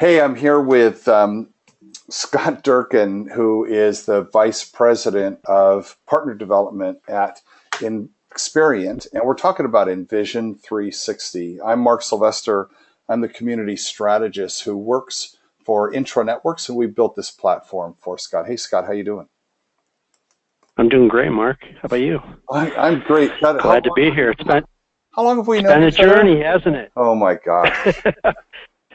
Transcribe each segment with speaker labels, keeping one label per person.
Speaker 1: Hey, I'm here with Scott Durkin, who is the Vice President of Partner Development at Experient, and we're talking about envision360. I'm Mark Sylvester. I'm the Community Strategist who works for introNetworks, and we built this platform for Scott. Hey, Scott, how you doing?
Speaker 2: I'm doing great, Mark. How about you?
Speaker 1: I'm great. God,
Speaker 2: Glad to be here.
Speaker 1: How long have we
Speaker 2: It's
Speaker 1: known
Speaker 2: been a
Speaker 1: each other?
Speaker 2: journey, hasn't it?
Speaker 1: Oh my gosh.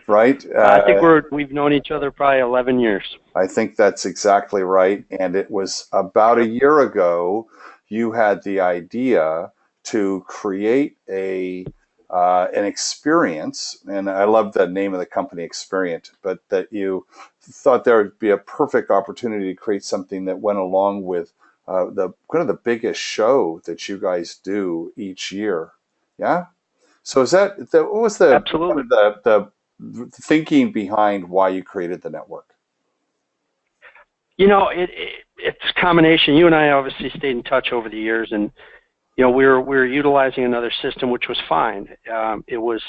Speaker 1: Right?
Speaker 2: I think we've known each other probably 11 years.
Speaker 1: I think that's exactly right. And it was about a year ago, you had the idea to create an experience, and I love the name of the company, Experient, but that you thought there would be a perfect opportunity to create something that went along with the kind of the biggest show that you guys do each year. Yeah. So what was the
Speaker 2: Absolutely.
Speaker 1: the thinking behind why you created the network?
Speaker 2: You know, it's a combination. You and I obviously stayed in touch over the years, and we were utilizing another system, which was fine. It was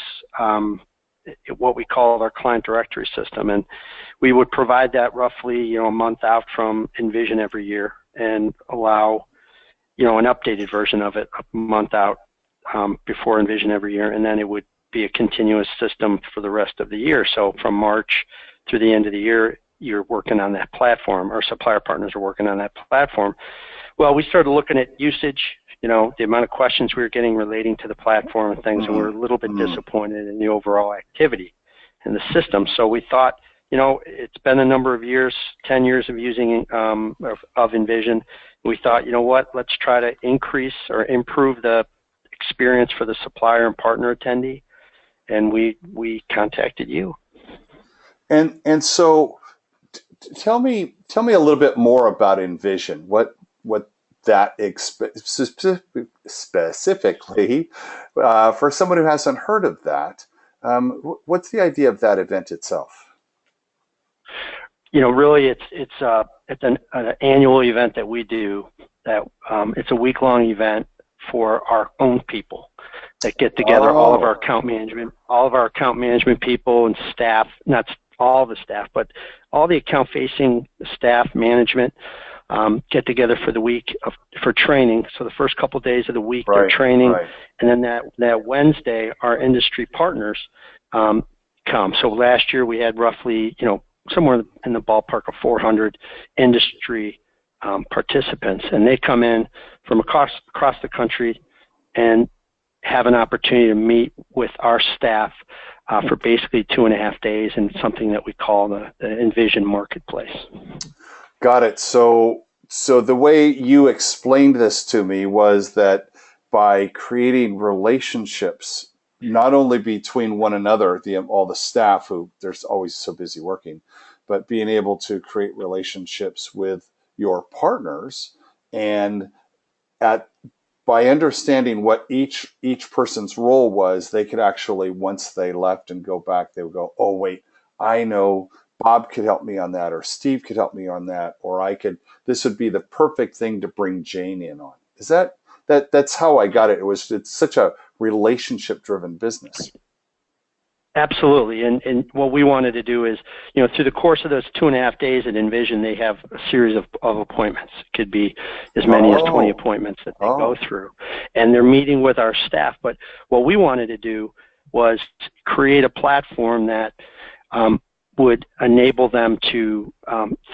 Speaker 2: what we call our client directory system, and we would provide that roughly a month out from Envision every year, and allow an updated version of it a month out before Envision every year, and then it would be a continuous system for the rest of the year. So from March through the end of the year, you're working on that platform. Our supplier partners are working on that platform. Well, we started looking at usage, the amount of questions we were getting relating to the platform and things, and we were a little bit disappointed in the overall activity in the system. So we thought, it's been a number of years, 10 years of using of Envision. We thought, what, let's try to increase or improve the experience for the supplier and partner attendee, and we contacted you.
Speaker 1: And so tell me a little bit more about Envision. What that specifically for someone who hasn't heard of that. What's the idea of that event itself?
Speaker 2: Really, it's an annual event that we do. That it's a week-long event for our own people that get together, all of our account management people and staff, not all the staff, but all the account-facing staff management get together for the week for training. So the first couple of days of the week, they're training, and then that Wednesday, our industry partners come. So last year we had roughly, somewhere in the ballpark of 400 industry participants, and they come in from across the country and have an opportunity to meet with our staff for basically 2.5 days in something that we call the Envision Marketplace.
Speaker 1: Got it. So the way you explained this to me was that by creating relationships, not only between one another, all the staff who they're always so busy working, but being able to create relationships with your partners, and by understanding what each person's role was, they could actually, once they left and go back, they would go, oh wait, I know Bob could help me on that, or Steve could help me on that, or this would be the perfect thing to bring Jane in on. Is that's how I got it. It's such a relationship driven business.
Speaker 2: Absolutely, and what we wanted to do is, through the course of those 2.5 days at Envision, they have a series of appointments. It could be as many as 20 appointments that they go through, and they're meeting with our staff. But what we wanted to do was create a platform that would enable them to,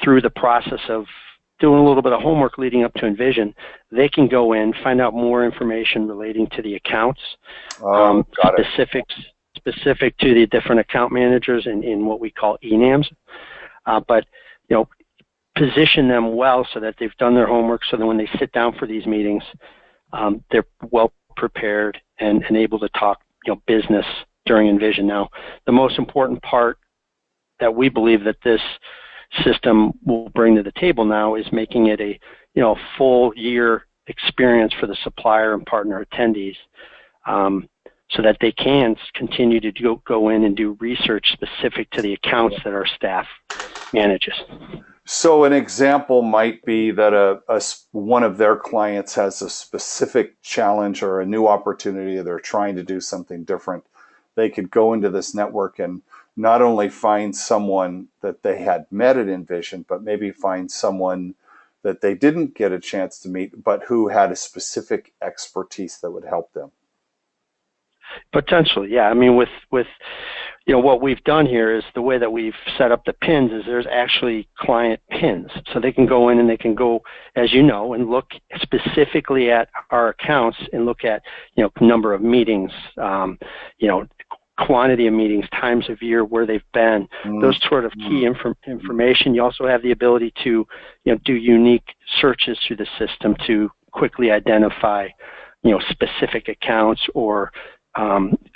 Speaker 2: through the process of doing a little bit of homework leading up to Envision, they can go in, find out more information relating to the accounts, specific to the different account managers in what we call ENAMs, but position them well so that they've done their homework, so that when they sit down for these meetings, they're well prepared and able to talk business during Envision. Now, the most important part that we believe that this system will bring to the table now is making it a full year experience for the supplier and partner attendees, so that they can continue to go in and do research specific to the accounts that our staff manages.
Speaker 1: So an example might be that one of their clients has a specific challenge or a new opportunity. They're trying to do something different. They could go into this network and not only find someone that they had met at Envision, but maybe find someone that they didn't get a chance to meet, but who had a specific expertise that would help them.
Speaker 2: Potentially, yeah. I mean, with what we've done here is the way that we've set up the pins is there's actually client pins. So they can go in and they can go, as you know, and look specifically at our accounts and look at, number of meetings, quantity of meetings, times of year, where they've been, those sort of key information. You also have the ability to, do unique searches through the system to quickly identify, specific accounts or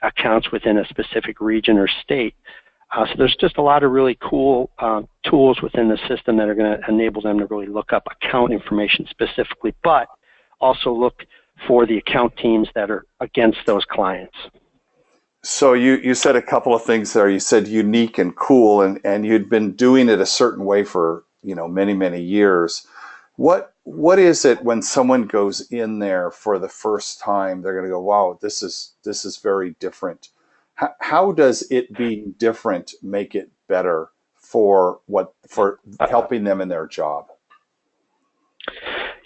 Speaker 2: accounts within a specific region or state. So there's just a lot of really cool tools within the system that are going to enable them to really look up account information specifically, but also look for the account teams that are against those clients.
Speaker 1: So you said a couple of things there. You said unique and cool, and you'd been doing it a certain way for many, many years. What is it when someone goes in there for the first time, they're going to go, wow, this is very different. How does it being different make it better for helping them in their job?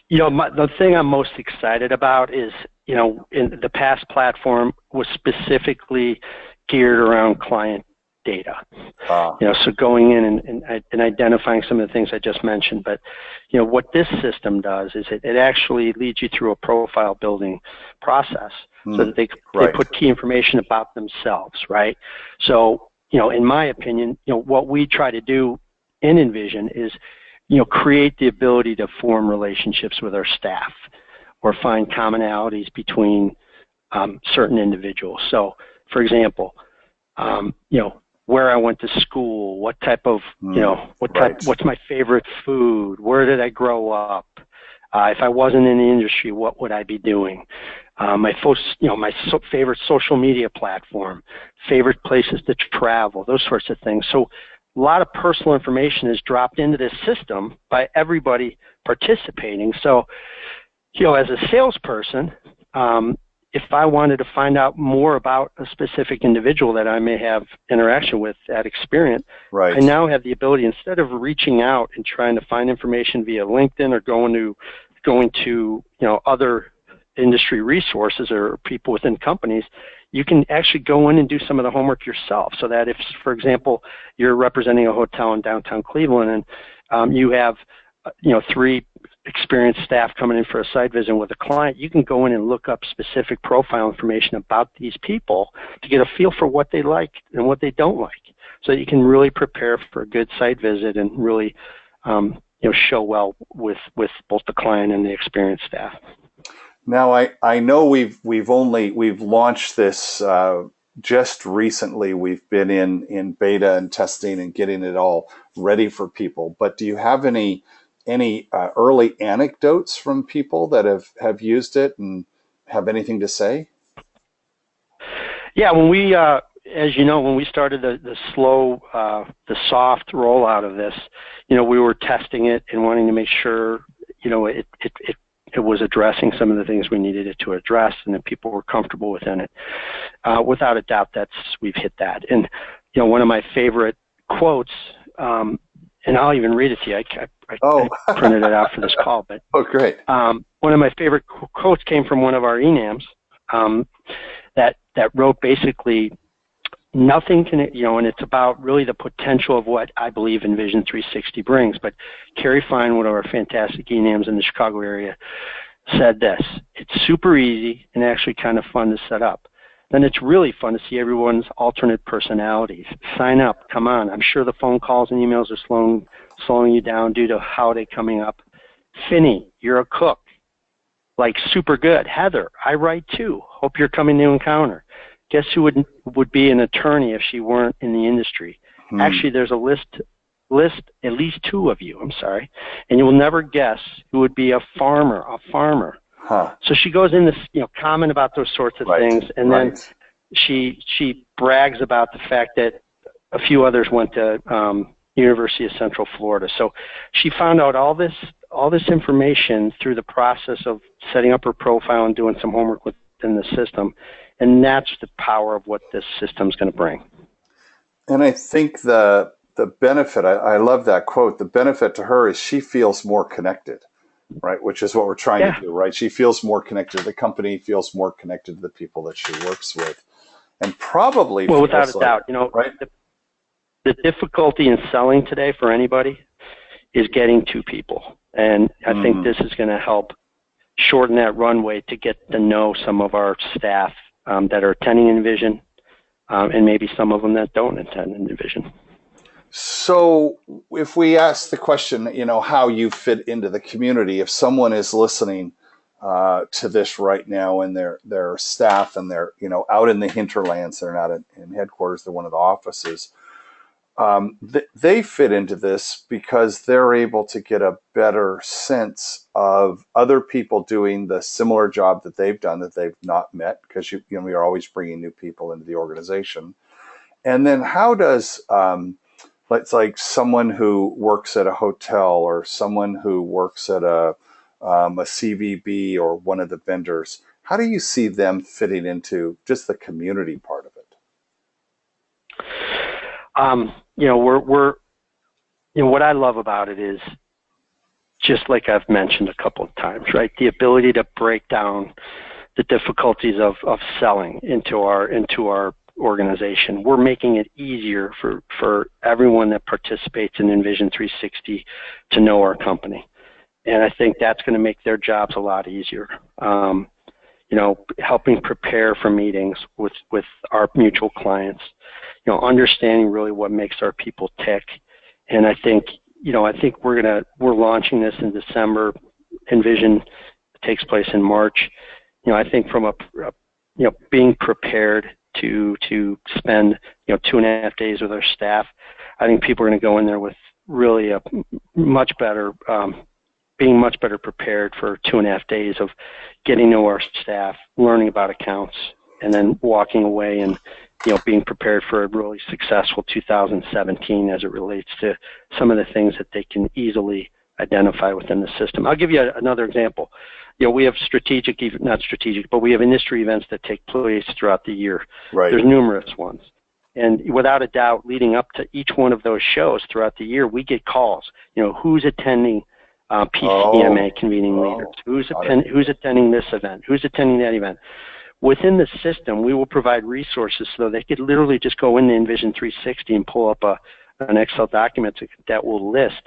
Speaker 2: The thing I'm most excited about is, in the past platform was specifically geared around client data. So going in and identifying some of the things I just mentioned. But, what this system does is it actually leads you through a profile building process so that they put key information about themselves, right? So, in my opinion, what we try to do in Envision is, create the ability to form relationships with our staff or find commonalities between certain individuals. So, for example, where I went to school, what type of, what's my favorite food, where did I grow up, if I wasn't in the industry, what would I be doing, my favorite social media platform, favorite places to travel, those sorts of things. So a lot of personal information is dropped into this system by everybody participating. So, as a salesperson, if I wanted to find out more about a specific individual that I may have interaction with at Experient, I now have the ability, instead of reaching out and trying to find information via LinkedIn or going to other industry resources or people within companies, you can actually go in and do some of the homework yourself. So that if, for example, you're representing a hotel in downtown Cleveland and you have 3 experienced staff coming in for a site visit with a client, you can go in and look up specific profile information about these people to get a feel for what they like and what they don't like, so that you can really prepare for a good site visit and really show well with both the client and the experienced staff.
Speaker 1: Now I know we've launched this just recently. We've been in beta and testing and getting it all ready for people, but do you have any early anecdotes from people that have used it and have anything to say?
Speaker 2: Yeah, when we, as you know, when we started the soft rollout of this, we were testing it and wanting to make sure, it was addressing some of the things we needed it to address, and that people were comfortable within it. Without a doubt, we've hit that. And one of my favorite quotes, and I'll even read it to you. I printed it out for this call. But
Speaker 1: great.
Speaker 2: One of my favorite quotes came from one of our ENAMs that wrote basically, nothing can, and it's about really the potential of what I believe envision360 brings. But Carrie Fine, one of our fantastic ENAMs in the Chicago area, said this: it's super easy and actually kind of fun to set up. Then it's really fun to see everyone's alternate personalities. Sign up, come on. I'm sure the phone calls and emails are slowing you down due to holiday coming up. Finny, you're a cook. Like, super good. Heather, I write too. Hope you're coming to encounter. Guess who would be an attorney if she weren't in the industry? Actually, there's a list at least 2 of you, I'm sorry, and you will never guess who would be a farmer. So she goes in this, comment about those sorts of things, and then she brags about the fact that a few others went to University of Central Florida. So she found out all this information through the process of setting up her profile and doing some homework within the system, and that's the power of what this system's going to bring.
Speaker 1: And I think the benefit, I love that quote. The benefit to her is she feels more connected, right? Which is what we're trying to
Speaker 2: Yeah.
Speaker 1: do, right? She feels more connected to the company, feels more connected to the people that she works with, and probably
Speaker 2: Well, without
Speaker 1: feels
Speaker 2: a
Speaker 1: like,
Speaker 2: doubt, you know,
Speaker 1: right?
Speaker 2: the difficulty in selling today for anybody is getting to people. And I think
Speaker 1: Mm-hmm.
Speaker 2: this is going to help shorten that runway to get to know some of our staff that are attending Envision, and maybe some of them that don't attend Envision.
Speaker 1: So, if we ask the question, how you fit into the community, if someone is listening to this right now and their staff and they're out in the hinterlands, they're not in headquarters, they're one of the offices, they fit into this because they're able to get a better sense of other people doing the similar job that they've done that they've not met, because we are always bringing new people into the organization. And then how does let's like someone who works at a hotel or someone who works at a CVB or one of the vendors, how do you see them fitting into just the community part of it?
Speaker 2: We're what I love about it is, just like I've mentioned a couple of times, right? The ability to break down the difficulties of selling into our organization. We're making it easier for everyone that participates in envision360 to know our company. And I think that's going to make their jobs a lot easier. Helping prepare for meetings with our mutual clients, understanding really what makes our people tick. And I think we're launching this in December. Envision takes place in March. I think from being prepared to spend 2.5 days with our staff, I think people are going to go in there with really a much better being much better prepared for 2.5 days of getting to know our staff, learning about accounts, and then walking away and being prepared for a really successful 2017 as it relates to some of the things that they can easily identify within the system. I'll give you another example. We have not strategic, but we have industry events that take place throughout the year.
Speaker 1: Right.
Speaker 2: There's numerous ones. And without a doubt, leading up to each one of those shows throughout the year, we get calls. Who's attending PCMA convening leaders? Who's attending this event? Who's attending that event? Within the system, we will provide resources so they could literally just go into envision360 and pull up an Excel document that will list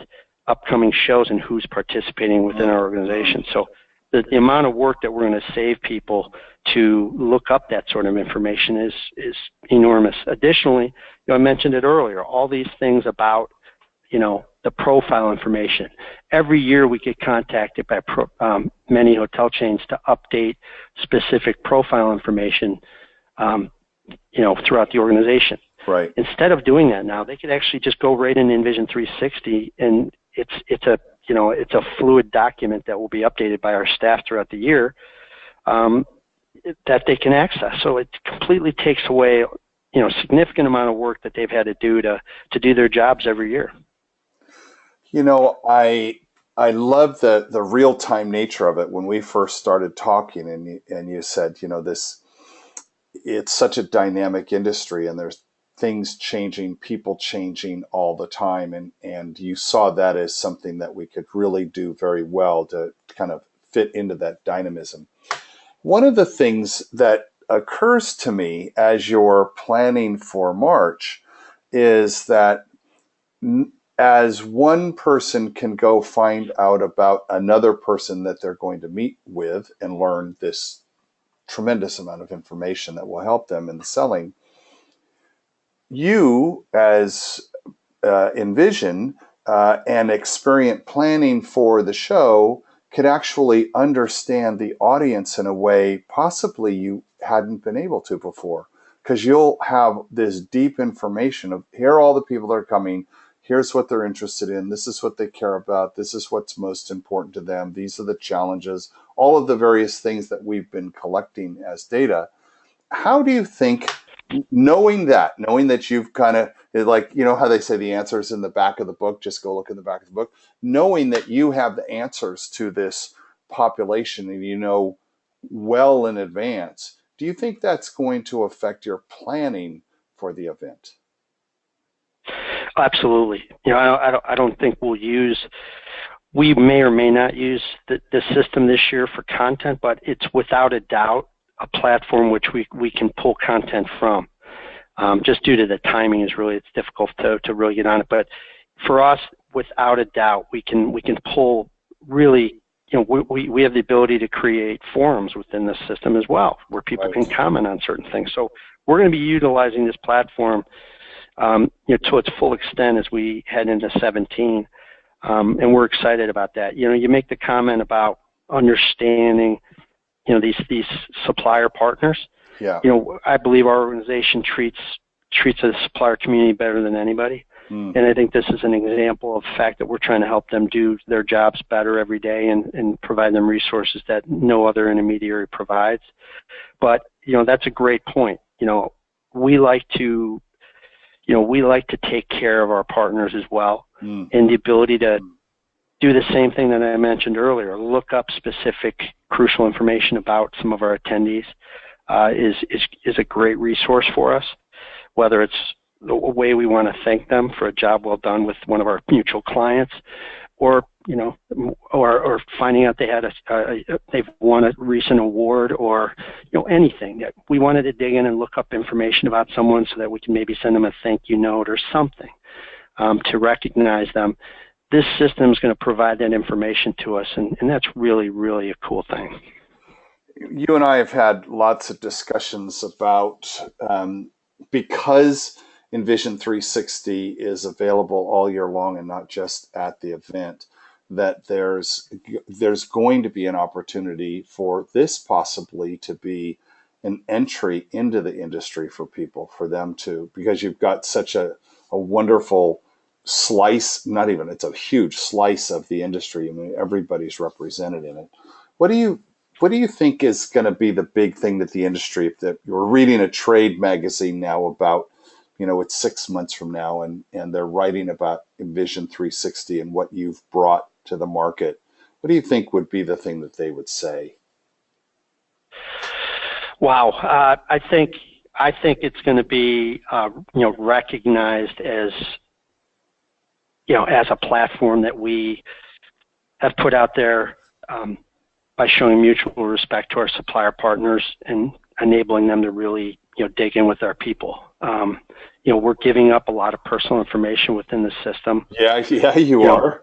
Speaker 2: upcoming shows and who's participating within our organization. So the amount of work that we're going to save people to look up that sort of information is enormous. Additionally, I mentioned it earlier, all these things about the profile information. Every year we get contacted by many hotel chains to update specific profile information, throughout the organization.
Speaker 1: Right.
Speaker 2: Instead of doing that now, they could actually just go right in envision360, and it's a fluid document that will be updated by our staff throughout the year that they can access. So it completely takes away a significant amount of work that they've had to do to do their jobs every year.
Speaker 1: I love the real time nature of it. When we first started talking, and you said, it's such a dynamic industry, and there's things changing, people changing all the time, and you saw that as something that we could really do very well to kind of fit into that dynamism. One of the things that occurs to me as you're planning for March is that as one person can go find out about another person that they're going to meet with and learn this tremendous amount of information that will help them in the selling, you as Envision and Experient planning for the show could actually understand the audience in a way possibly you hadn't been able to before, because you'll have this deep information of here are all the people that are coming, here's what they're interested in, this is what they care about, this is what's most important to them, these are the challenges, all of the various things that we've been collecting as data. How do you think, knowing that you've kind of, like, how they say the answer is in the back of the book, just go look in the back of the book, knowing that you have the answers to this population and well in advance, do you think that's going to affect your planning for the event?
Speaker 2: Absolutely. I don't think we may or may not use the system this year for content, but it's without a doubt a platform which we can pull content from. Just due to the timing it's difficult to really get on it. But for us, without a doubt, we can pull really, we have the ability to create forums within the system as well, where people can comment on certain things. So we're going to be utilizing this platform, to its full extent as we head into 17. And we're excited about that. You make the comment about understanding, these supplier partners.
Speaker 1: Yeah.
Speaker 2: I believe our organization treats the supplier community better than anybody. And I think this is an example of the fact that we're trying to help them do their jobs better every day and provide them resources that no other intermediary provides. But, that's a great point. We like to take care of our partners as well. And the ability to do the same thing that I mentioned earlier, look up specific crucial information about some of our attendees is a great resource for us, whether it's the way we want to thank them for a job well done with one of our mutual clients, or or finding out they've won a recent award, or anything. That we wanted to dig in and look up information about someone so that we can maybe send them a thank you note or something to recognize them. This system is going to provide that information to us, and that's really, really a cool thing.
Speaker 1: You and I have had lots of discussions about, because envision360 is available all year long and not just at the event, that there's going to be an opportunity for this possibly to be an entry into the industry for people, for them to, because you've got such a wonderful slice, it's a huge slice of the industry. I mean, everybody's represented in it. What do you think is going to be the big thing that the industry, that you're reading a trade magazine now about, it's 6 months from now, and they're writing about envision360 and what you've brought to the market. What do you think would be the thing that they would say?
Speaker 2: Wow. I think it's going to be, recognized as, as a platform that we have put out there, by showing mutual respect to our supplier partners and enabling them to really, dig in with our people. We're giving up a lot of personal information within the system.
Speaker 1: Yeah, you are.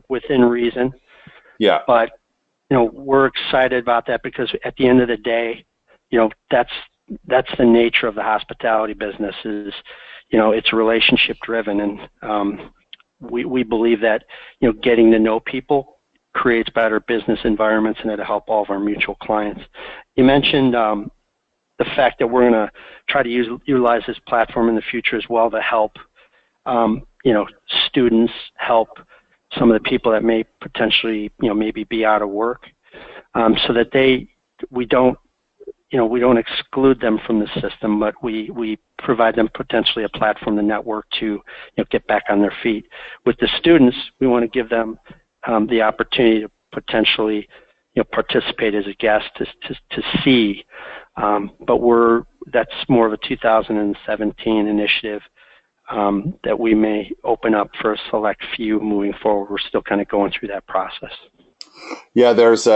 Speaker 2: within reason.
Speaker 1: Yeah.
Speaker 2: But, we're excited about that because at the end of the day, that's the nature of the hospitality business is, it's relationship driven. And we believe that, getting to know people creates better business environments, and it'll help all of our mutual clients. You mentioned the fact that we're going to try to utilize this platform in the future as well to help, students, help some of the people that may potentially, maybe be out of work, so that we don't exclude them from the system, but we provide them potentially a platform, the network, to get back on their feet. With the students, we want to give them the opportunity to potentially participate as a guest to see, but that's more of a 2017 initiative that we may open up for a select few moving forward. We're still kind of going through that process.
Speaker 1: Yeah, there's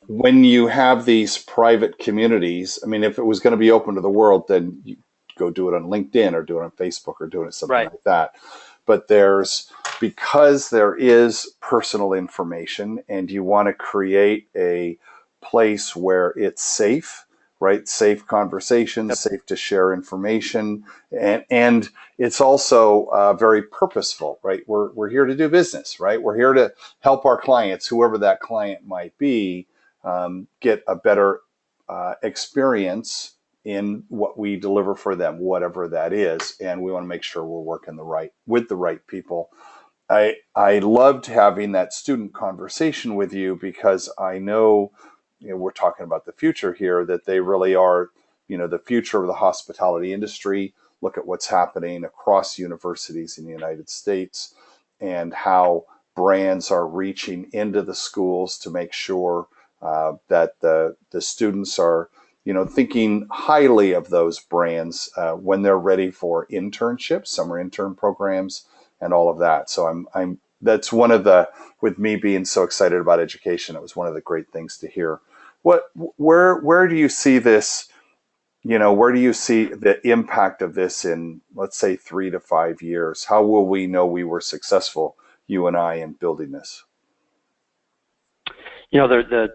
Speaker 1: when you have these private communities, I mean, if it was going to be open to the world, then you go do it on LinkedIn or do it on Facebook or do it something like that. But because there is personal information, and you want to create a place where it's safe, right? Safe conversations, safe to share information, and it's also very purposeful, right? We're here to do business, right? We're here to help our clients, whoever that client might be, get a better experience in what we deliver for them, whatever that is, and we want to make sure we're working with the right people. I loved having that student conversation with you because I know, we're talking about the future here, that they really are, the future of the hospitality industry. Look at what's happening across universities in the United States and how brands are reaching into the schools to make sure that the students are thinking highly of those brands when they're ready for internships, summer intern programs, and all of that. So that's one of the, with me being so excited about education, it was one of the great things to hear. Where do you see this? Where do you see the impact of this in, let's say, 3 to 5 years? How will we know we were successful, you and I, in building this?
Speaker 2: The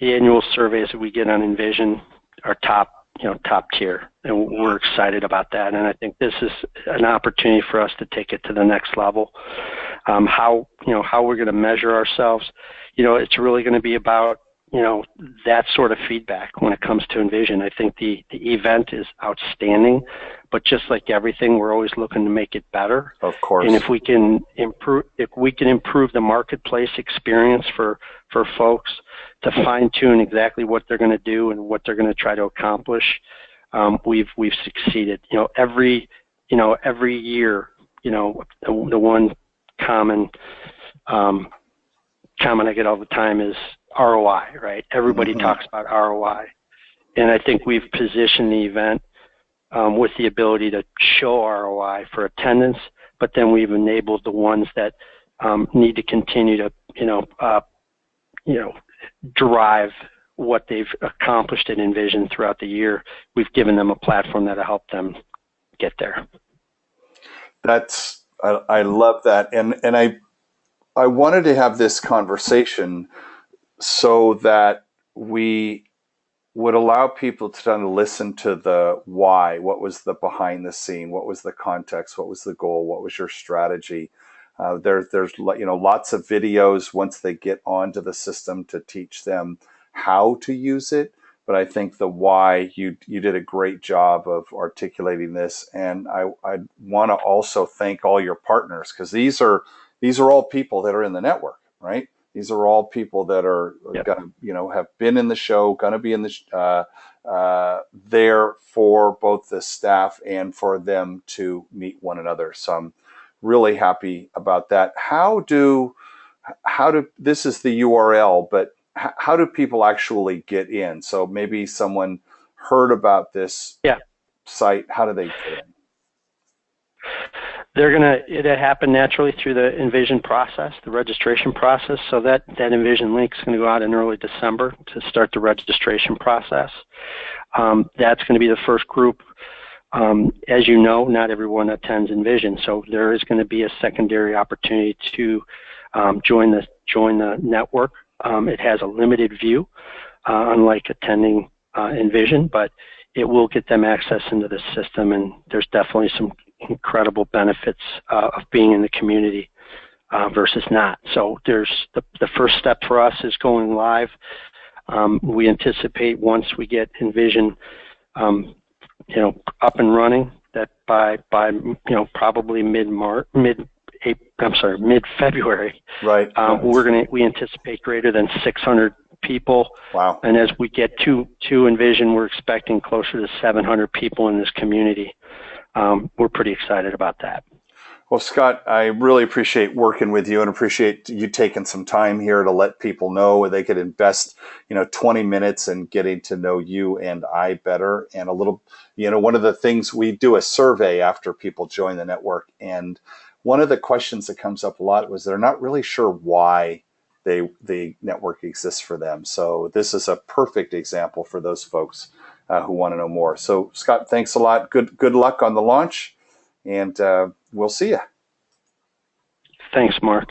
Speaker 2: annual surveys that we get on Envision are top tier, and we're excited about that. And I think this is an opportunity for us to take it to the next level. How we're going to measure ourselves, it's really going to be about that sort of feedback when it comes to Envision. I think the event is outstanding, but just like everything, we're always looking to make it better.
Speaker 1: Of course.
Speaker 2: And if we can improve the marketplace experience for folks to fine tune exactly what they're going to do and what they're going to try to accomplish, we've succeeded. Every year, the one common comment I get all the time is ROI, right? Everybody talks about ROI. And I think we've positioned the event with the ability to show ROI for attendance, but then we've enabled the ones that need to continue to, drive what they've accomplished in Envision throughout the year. We've given them a platform that'll help them get there.
Speaker 1: I love that. And I wanted to have this conversation so that we would allow people to kind of listen to the why. What was the behind the scene? What was the context? What was the goal? What was your strategy? There's lots of videos once they get onto the system to teach them how to use it. But I think the why, you did a great job of articulating this. And I want to also thank all your partners, because these are all people that are in the network, right? These are all people that are going to, have been in the show, going to be in the there for both the staff and for them to meet one another. So I'm really happy about that. How do this is the URL, but how do people actually get in? So maybe someone heard about this site. How do they get in?
Speaker 2: It'll happen naturally through the Envision process, the registration process. So that Envision link is going to go out in early December to start the registration process. That's going to be the first group. As you know, not everyone attends Envision, so there is going to be a secondary opportunity to join the network. It has a limited view, unlike attending Envision, but it will get them access into the system, and there's definitely some incredible benefits of being in the community versus not. So there's the first step for us is going live. We anticipate once we get Envision up and running, that by probably mid-February,
Speaker 1: right?
Speaker 2: We anticipate greater than 600 people.
Speaker 1: Wow!
Speaker 2: And as we get to Envision, we're expecting closer to 700 people in this community. We're pretty excited about that.
Speaker 1: Well, Scott, I really appreciate working with you and appreciate you taking some time here to let people know where they could invest, 20 minutes in getting to know you and I better. And a little, one of the things, we do a survey after people join the network. And one of the questions that comes up a lot was they're not really sure why the network exists for them. So this is a perfect example for those folks who want to know more. So Scott, thanks a lot. Good luck on the launch, and we'll see you.
Speaker 2: Thanks, Mark.